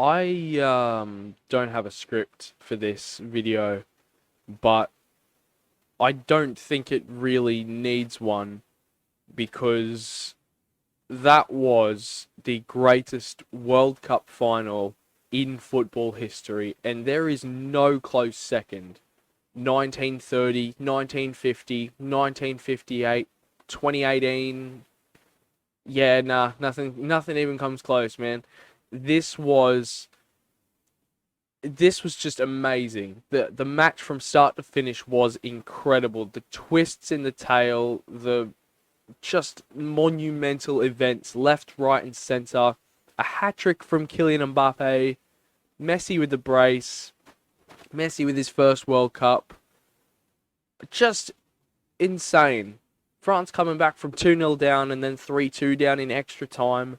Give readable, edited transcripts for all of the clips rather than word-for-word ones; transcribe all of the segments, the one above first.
I don't have a script for this video, but I don't think it really needs one because that was the greatest World Cup final in football history, and there is no close second. 1930, 1950, 1958, 2018. Yeah, nah, nothing even comes close, man. This was this was just amazing. The match from start to finish was incredible. The twists in the tale, the just monumental events left, right, and center. A hat trick from Kylian Mbappe, Messi with the brace, Messi with his first World Cup. Just insane. France coming back from 2-0 down and then 3-2 down in extra time.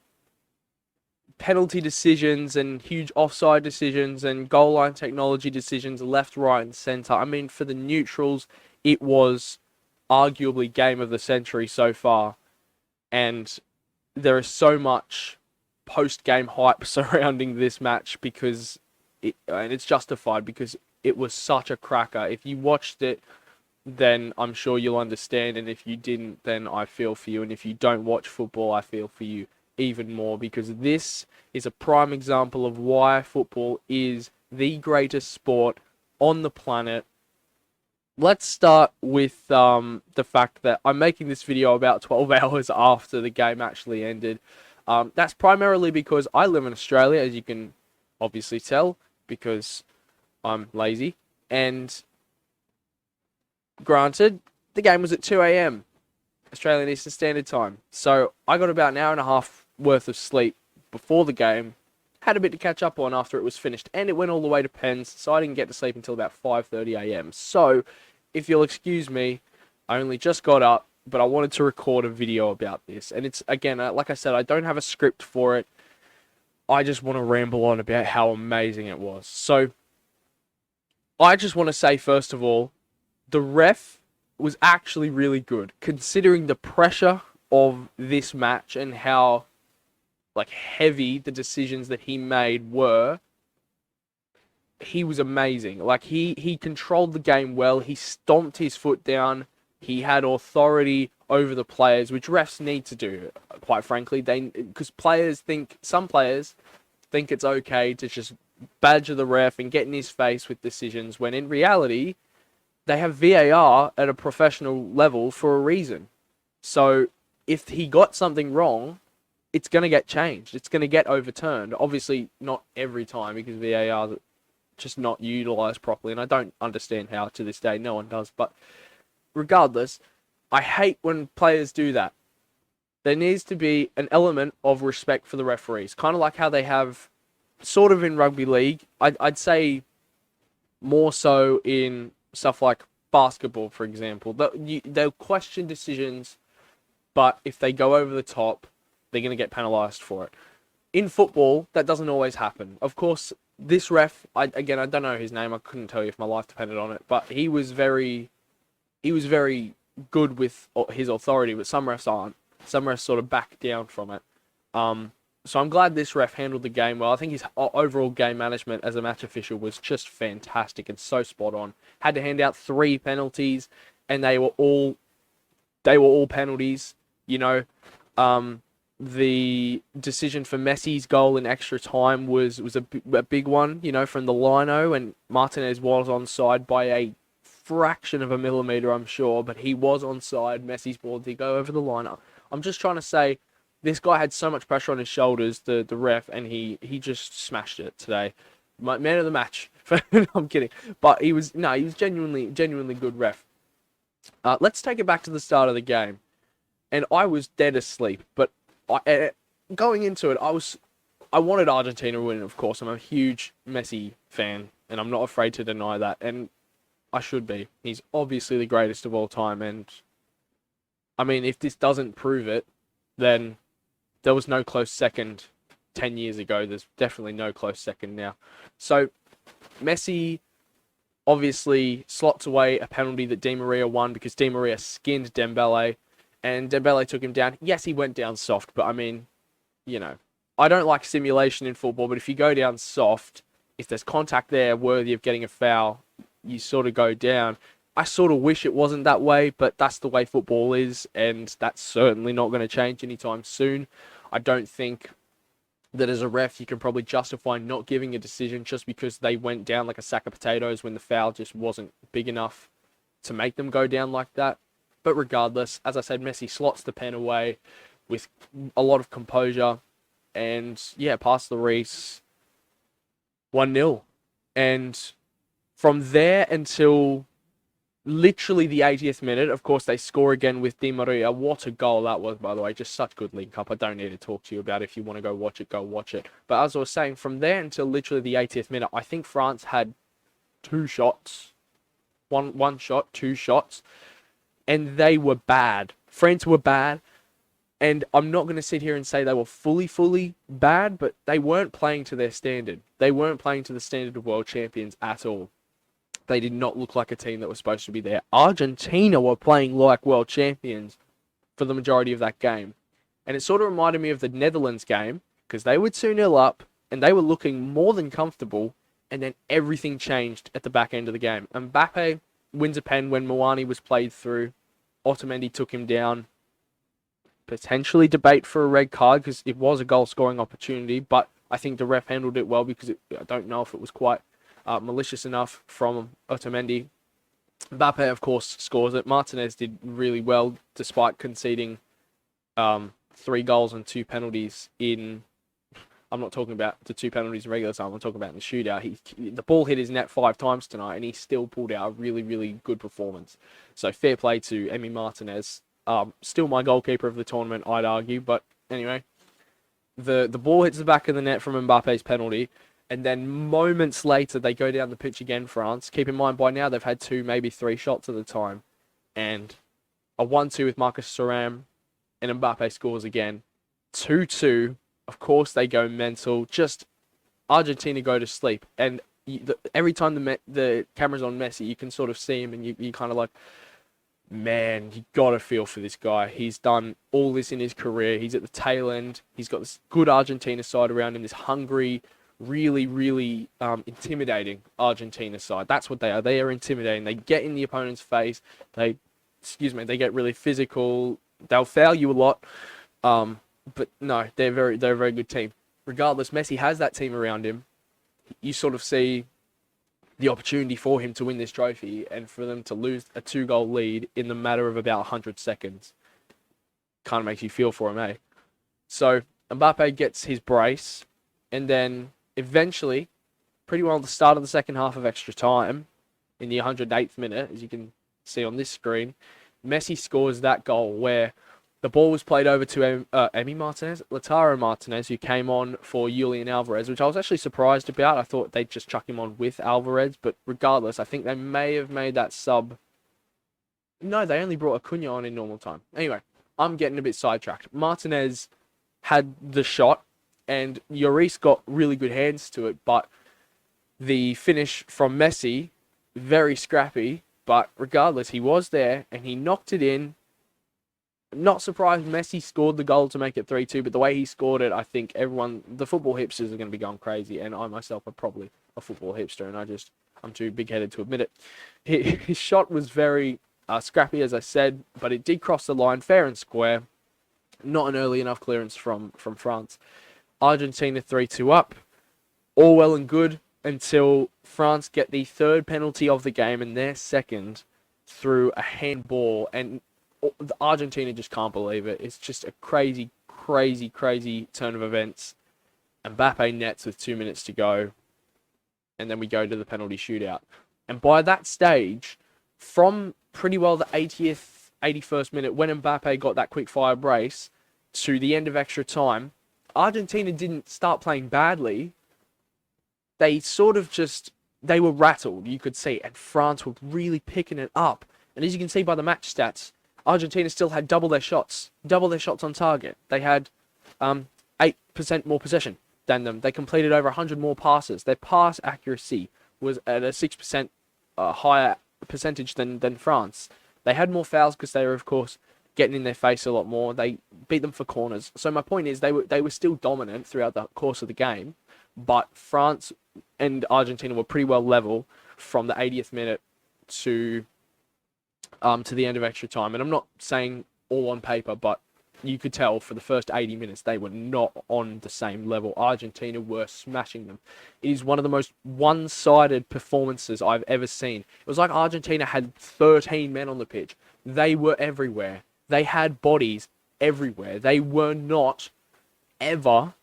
Penalty decisions and huge offside decisions and goal line technology decisions left, right, and centre. I mean, for the neutrals, it was arguably game of the century so far. And there is so much post-game hype surrounding this match and it's justified because it was such a cracker. If you watched it, then I'm sure you'll understand. And if you didn't, then I feel for you. And if you don't watch football, I feel for you even more because this is a prime example of why football is the greatest sport on the planet. Let's start with the fact that I'm making this video about 12 hours after the game actually ended. That's primarily because I live in Australia, as you can obviously tell, because I'm lazy. And granted, the game was at 2 a.m. Australian Eastern Standard Time. So I got about an hour and a half worth of sleep before the game. Had a bit to catch up on after it was finished. And it went all the way to Pens, so I didn't get to sleep until about 5:30 a.m. So, if you'll excuse me, I only just got up, but I wanted to record a video about this. And it's, again, like I said, I don't have a script for it. I just want to ramble on about how amazing it was. So, I just want to say, first of all, the ref was actually really good, considering the pressure of this match and how heavy the decisions that he made were. He was amazing. He controlled the game well. He stomped his foot down. He had authority over the players, which refs need to do, quite frankly. Because some players think it's okay to just badger the ref and get in his face with decisions, when in reality, they have VAR at a professional level for a reason. So if he got something wrong, it's going to get changed. It's going to get overturned. Obviously, not every time because VAR is just not utilised properly. And I don't understand how to this day. No one does. But regardless, I hate when players do that. There needs to be an element of respect for the referees. Kind of like how they have sort of in rugby league. I'd say more so in stuff like basketball, for example. They'll question decisions, but if they go over the top, they're going to get penalised for it. In football, that doesn't always happen. Of course, this ref, I don't know his name. I couldn't tell you if my life depended on it, but he was very good with his authority, but some refs aren't. Some refs sort of back down from it. So I'm glad this ref handled the game well. I think his overall game management as a match official was just fantastic and so spot on. Had to hand out 3 penalties, and they were all penalties. You know, the decision for Messi's goal in extra time was a big one. You know, from the lino, and Martinez was onside by a fraction of a millimeter, I'm sure, but he was onside. Messi's ball did go over the liner. I'm just trying to say, this guy had so much pressure on his shoulders, the ref, and he just smashed it today. Man of the match. I'm kidding. But he was genuinely good ref. Let's take it back to the start of the game. And I was dead asleep, but going into it, I wanted Argentina to win, of course. I'm a huge Messi fan, and I'm not afraid to deny that. And I should be. He's obviously the greatest of all time, and I mean, if this doesn't prove it, then there was no close second 10 years ago. There's definitely no close second now. So, Messi obviously slots away a penalty that Di Maria won because Di Maria skinned Dembele, and Dembele took him down. Yes, he went down soft, but I mean, you know, I don't like simulation in football, but if you go down soft, if there's contact there worthy of getting a foul, you sort of go down. I sort of wish it wasn't that way, but that's the way football is, and that's certainly not going to change anytime soon. I don't think that as a ref you can probably justify not giving a decision just because they went down like a sack of potatoes when the foul just wasn't big enough to make them go down like that. But regardless, as I said, Messi slots the pen away with a lot of composure, and yeah, past Lloris, 1-0. And from there until literally the 80th minute, of course, they score again with Di Maria. What a goal that was, by the way. Just such good link up. I don't need to talk to you about it. If you want to go watch it. But as I was saying, from there until literally the 80th minute, I think France had two shots. One shot, two shots. And they were bad. France were bad. And I'm not going to sit here and say they were fully bad, but they weren't playing to their standard. They weren't playing to the standard of world champions at all. They did not look like a team that was supposed to be there. Argentina were playing like world champions for the majority of that game. And it sort of reminded me of the Netherlands game, because they were 2-0 up, and they were looking more than comfortable, and then everything changed at the back end of the game. Mbappe wins a pen when Mawani was played through. Otamendi took him down. Potentially debate for a red card, because it was a goal-scoring opportunity, but I think the ref handled it well, because I don't know if it was quite malicious enough from Otamendi. Mbappe, of course, scores it. Martinez did really well, despite conceding 3 goals and 2 penalties in... I'm not talking about the 2 penalties in regular time. I'm talking about in the shootout. The ball hit his net 5 times tonight, and he still pulled out a really good performance. So fair play to Emi Martinez. Still my goalkeeper of the tournament, I'd argue. But anyway, the ball hits the back of the net from Mbappe's penalty. And then moments later, they go down the pitch again, France. Keep in mind, by now, they've had 2, maybe 3 shots at the time. And a 1-2 with Marcus Thuram, and Mbappe scores again. 2-2. Of course, they go mental. Just Argentina go to sleep. And every time the camera's on Messi, you can sort of see him, and you kind of like, man, you got to feel for this guy. He's done all this in his career. He's at the tail end. He's got this good Argentina side around him, this hungry, really intimidating Argentina side. That's what they are. They are intimidating. They get in the opponent's face. They get really physical. They'll foul you a lot. But no, they're a very good team. Regardless, Messi has that team around him. You sort of see the opportunity for him to win this trophy, and for them to lose a 2-goal lead in the matter of about 100 seconds. Kind of makes you feel for him, eh? So Mbappe gets his brace, and then eventually, pretty well at the start of the second half of extra time, in the 108th minute, as you can see on this screen, Messi scores that goal where the ball was played over to Lautaro Martinez, who came on for Julian Alvarez, which I was actually surprised about. I thought they'd just chuck him on with Alvarez, but regardless, I think they may have made that sub. No, they only brought Acuna on in normal time. Anyway, I'm getting a bit sidetracked. Martinez had the shot, and Lloris got really good hands to it, but the finish from Messi, very scrappy, but regardless, he was there, and he knocked it in. Not surprised Messi scored the goal to make it 3-2, but the way he scored it, I think the football hipsters are going to be going crazy, and I myself am probably a football hipster, and I'm too big-headed to admit it. His shot was very scrappy, as I said, but it did cross the line fair and square. Not an early enough clearance from France. Argentina 3-2 up. All well and good until France get the 3rd penalty of the game and their 2nd through a handball, and Argentina just can't believe it. It's just a crazy turn of events. Mbappe nets with 2 minutes to go, and then we go to the penalty shootout. And by that stage, from pretty well the 80th, 81st minute, when Mbappe got that quick fire brace, to the end of extra time, Argentina didn't start playing badly. They they were rattled, you could see, and France were really picking it up. And as you can see by the match stats, Argentina still had double their shots on target. They had 8% more possession than them. They completed over 100 more passes. Their pass accuracy was at a 6% higher percentage than France. They had more fouls because they were, of course, getting in their face a lot more. They beat them for corners. So my point is they were still dominant throughout the course of the game, but France and Argentina were pretty well level from the 80th minute to the end of extra time. And I'm not saying all on paper, but you could tell for the first 80 minutes they were not on the same level. Argentina were smashing them. It is one of the most one-sided performances I've ever seen. It was like Argentina had 13 men on the pitch. They were everywhere. They had bodies everywhere. They were not ever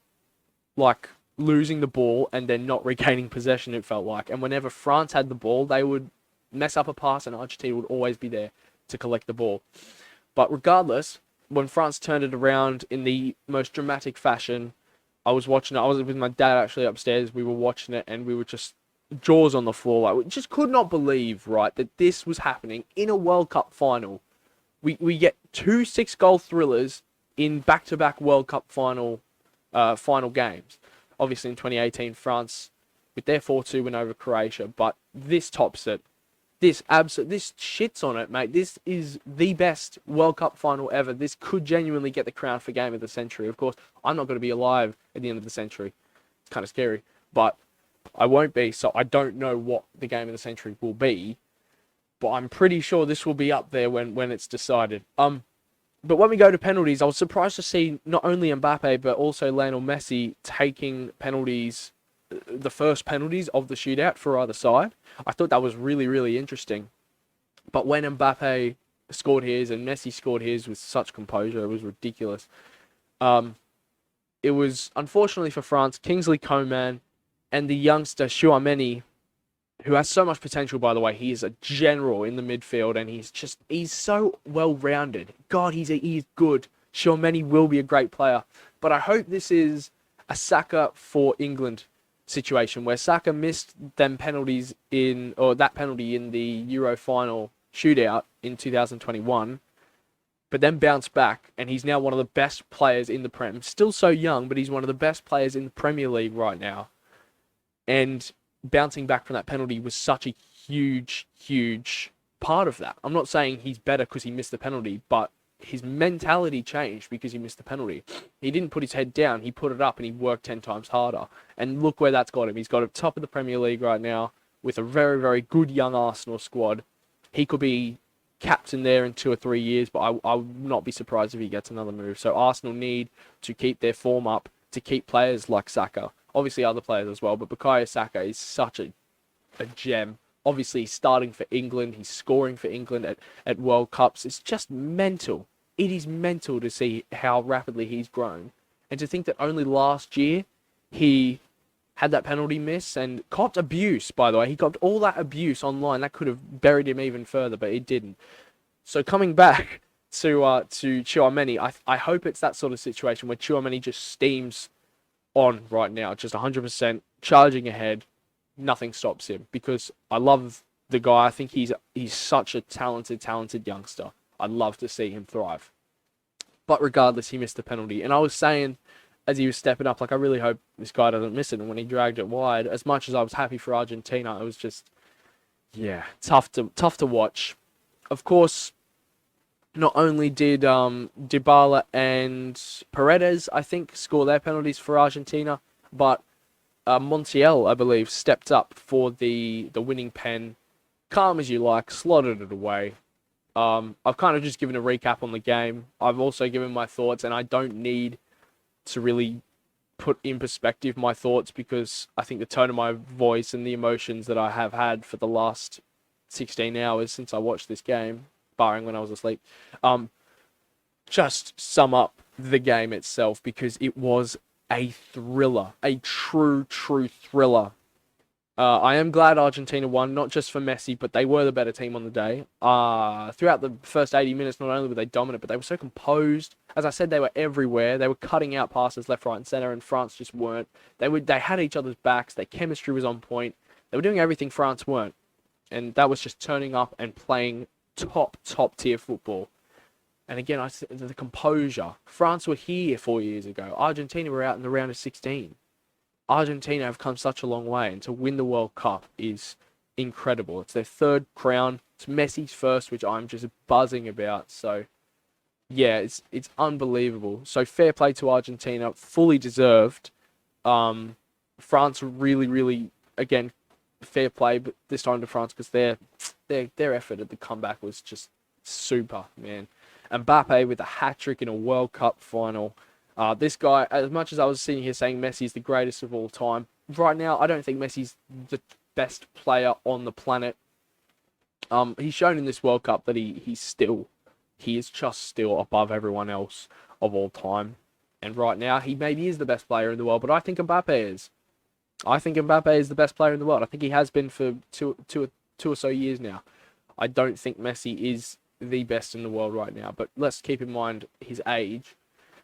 like losing the ball and then not regaining possession, it felt like. And whenever France had the ball, they would mess up a pass and Argentina would always be there to collect the ball. But regardless, when France turned it around in the most dramatic fashion, I was watching it. I was with my dad actually upstairs. We were watching it and we were just jaws on the floor. Like, we just could not believe, right, that this was happening in a World Cup final. We get 2 6-goal thrillers in back-to-back World Cup final games. Obviously in 2018, France with their 4-2 win over Croatia, but this tops it. This shits on it, mate. This is the best World Cup final ever. This could genuinely get the crown for Game of the Century. Of course, I'm not going to be alive at the end of the century. It's kind of scary, but I won't be, so I don't know what the Game of the Century will be, but I'm pretty sure this will be up there when it's decided. But when we go to penalties, I was surprised to see not only Mbappe, but also Lionel Messi taking penalties, the first penalties of the shootout for either side. I thought that was really, really interesting. But when Mbappe scored his and Messi scored his with such composure, it was ridiculous. It was, unfortunately for France, Kingsley Coman and the youngster Tchouaméni, who has so much potential, by the way. He is a general in the midfield, and he's so well-rounded. God, he's good. Tchouaméni will be a great player. But I hope this is a Saka for England situation, where Saka missed that penalty in the Euro final shootout in 2021, but then bounced back, and he's now one of the best players in the Prem. Still so young, but he's one of the best players in the Premier League right now. And bouncing back from that penalty was such a huge, huge part of that. I'm not saying he's better because he missed the penalty, but his mentality changed because he missed the penalty. He didn't put his head down, he put it up and he worked 10 times harder. And look where that's got him. He's got a top of the Premier League right now with a very, very good young Arsenal squad. He could be captain there in 2 or 3 years, but I would not be surprised if he gets another move. So Arsenal need to keep their form up to keep players like Saka. Obviously other players as well, but Bukayo Saka is such a gem. Obviously, he's starting for England. He's scoring for England at World Cups. It's just mental. It is mental to see how rapidly he's grown. And to think that only last year he had that penalty miss and copped abuse, by the way. He copped all that abuse online. That could have buried him even further, but it didn't. So coming back to Tchouaméni, I hope it's that sort of situation where Tchouaméni just steams on right now, just 100%, charging ahead. Nothing stops him, because I love the guy. I think he's such a talented youngster. I'd love to see him thrive. But regardless, he missed the penalty. And I was saying, as he was stepping up, like, I really hope this guy doesn't miss it. And when he dragged it wide, as much as I was happy for Argentina, it was just, yeah, tough to watch. Of course, not only did Dybala and Paredes, I think, score their penalties for Argentina, but Montiel, I believe, stepped up for the winning pen. Calm as you like, slotted it away. I've kind of just given a recap on the game. I've also given my thoughts, and I don't need to really put in perspective my thoughts, because I think the tone of my voice and the emotions that I have had for the last 16 hours since I watched this game, barring when I was asleep, just sum up the game itself, because it was a thriller, a true thriller. I am glad Argentina won, not just for Messi, but they were the better team on the day. Throughout the first 80 minutes, not only were they dominant, but they were so composed. As I said, they were everywhere. They were cutting out passes left, right, and center, and France just weren't. They had each other's backs. Their chemistry was on point. They were doing everything France weren't. And that was just turning up and playing top tier football. And again, the composure. France were here 4 years ago. Argentina were out in the round of 16. Argentina have come such a long way, and to win the World Cup is incredible. It's their third crown. It's Messi's first, which I'm just buzzing about. So yeah, it's unbelievable. So fair play to Argentina, fully deserved. France really, really, again, fair play, but this time to France because their effort at the comeback was just super, man. Mbappe with a hat trick in a World Cup final. This guy, as much as I was sitting here saying Messi's the greatest of all time, right now I don't think Messi's the best player on the planet. He's shown in this World Cup that he is just still above everyone else of all time. And right now, he maybe is the best player in the world, but I think Mbappe is. I think Mbappe is the best player in the world. I think he has been for two or so years now. I don't think Messi is the best in the world right now, but let's keep in mind his age,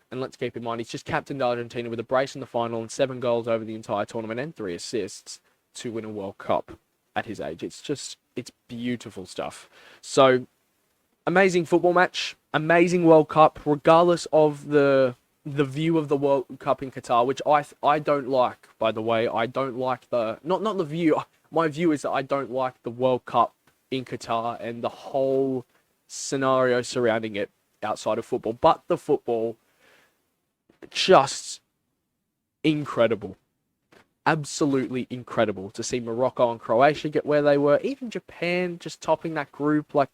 and let's keep in mind he's just captained Argentina with a brace in the final and 7 goals over the entire tournament and 3 assists to win a World Cup at his age. It's beautiful stuff. So, amazing football match, amazing World Cup, regardless of the view of the World Cup in Qatar, which I don't like, by the way. I don't like not the view. My view is that I don't like the World Cup in Qatar and the whole scenario surrounding it outside of football. But the football, just incredible. Absolutely incredible to see Morocco and Croatia get where they were. Even Japan just topping that group. Like,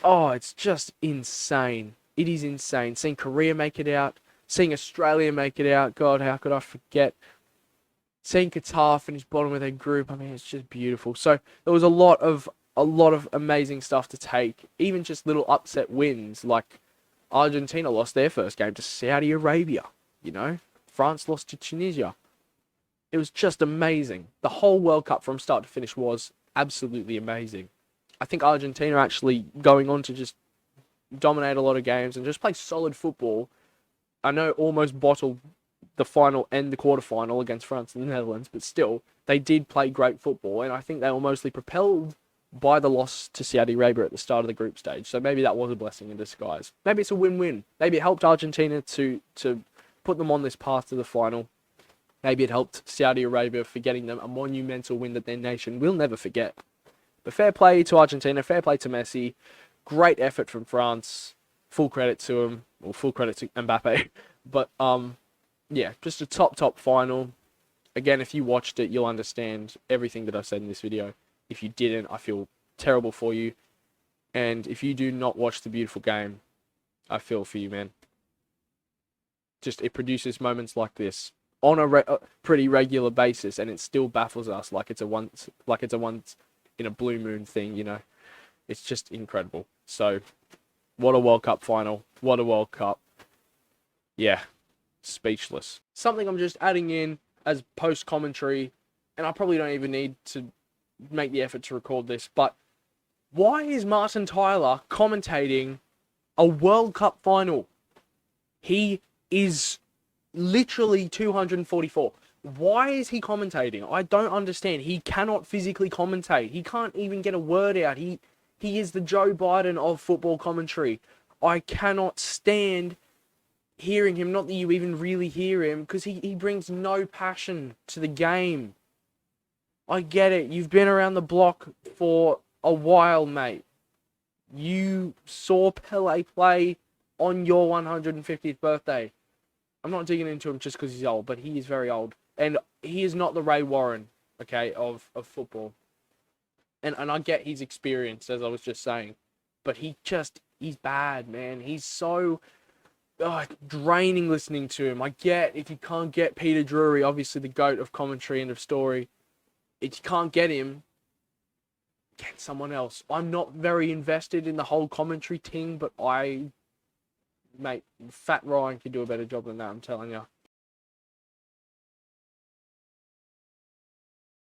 oh, it's just insane. It is insane. Seeing Korea make it out. Seeing Australia make it out. God, how could I forget? Seeing Qatar finish bottom of their group. I mean, it's just beautiful. So there was a lot of amazing stuff to take. Even just little upset wins, like Argentina lost their first game to Saudi Arabia. You know, France lost to Tunisia. It was just amazing. The whole World Cup from start to finish was absolutely amazing. I think Argentina actually going on to just dominate a lot of games and just play solid football. I know almost bottled the final and the quarterfinal against France and the Netherlands, but still, they did play great football, and I think they were mostly propelled by the loss to Saudi Arabia at the start of the group stage. So maybe that was a blessing in disguise. Maybe it's a win-win. Maybe it helped Argentina to put them on this path to the final. Maybe it helped Saudi Arabia for getting them a monumental win that their nation will never forget. But fair play to Argentina, fair play to Messi. Great effort from France. Full credit to him, or full credit to Mbappe. But yeah, just a top final. Again, if you watched it, you'll understand everything that I've said in this video. If you didn't, I feel terrible for you. And if you do not watch the beautiful game, I feel for you, man. Just it produces moments like this on a pretty regular basis, and it still baffles us like it's a once in a blue moon thing, you know. It's just incredible. So, what a World Cup final. What a World Cup. Yeah, speechless. Something I'm just adding in as post-commentary, and I probably don't even need to make the effort to record this, but why is Martin Tyler commentating a World Cup final? He is literally 244. Why is he commentating? I don't understand. He cannot physically commentate. He can't even get a word out. He is the Joe Biden of football commentary. I cannot stand hearing him. Not that you even really hear him, because he brings no passion to the game. I get it. You've been around the block for a while, mate. You saw Pele play on your 150th birthday. I'm not digging into him just because he's old, but he is very old. And he is not the Ray Warren, okay, of football. And I get his experience, as I was just saying. But he's bad, man. He's so draining listening to him. I get if you can't get Peter Drury, obviously the GOAT of commentary, end of story. If you can't get him, get someone else. I'm not very invested in the whole commentary thing, but mate, Fat Ryan can do a better job than that, I'm telling you.